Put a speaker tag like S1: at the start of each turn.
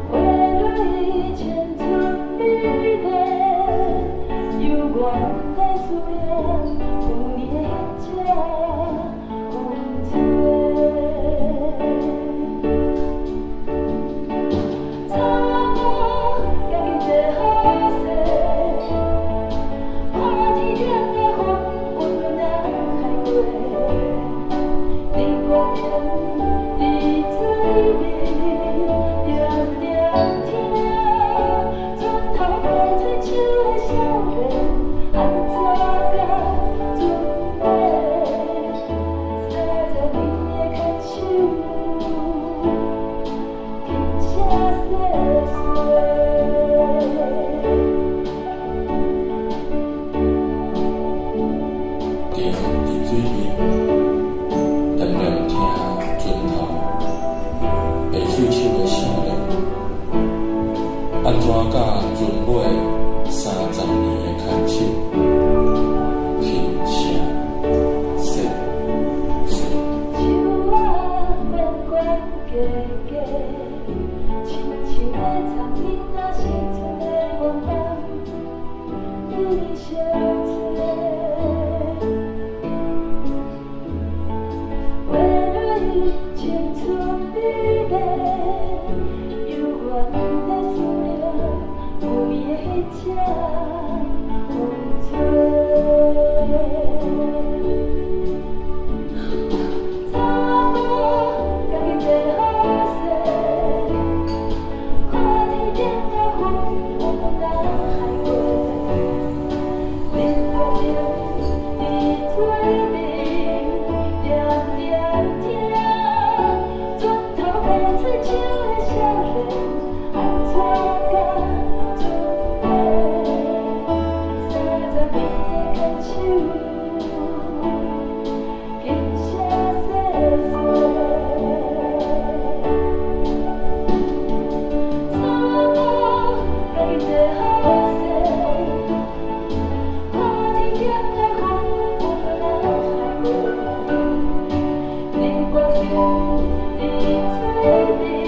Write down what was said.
S1: 花蕊千春美丽，犹原在思念有你的那只风吹。草木家己做好势，看天顶的风温暖海过，你光影伫水面，点点听，船头飞吹树的少年，安怎甲准备？30年的牵手，轻声细
S2: 地伫水面，念念听船头飞水手的少年，安怎甲船尾30年的牵手，轻声细细。
S1: 树仔免管家家，亲像在藏囡仔时阵的愿望，与你相随。花蕊千春美丽，犹原在思念有你的那只风吹。草木家己做好势，看天顶的风温暖海过，你光影伫水面，点点听，船头飞吹树的少年，安怎甲准备？30年的牵手，轻声细细。草木家己做好势，看天顶的风温暖海过，你光影伫水面。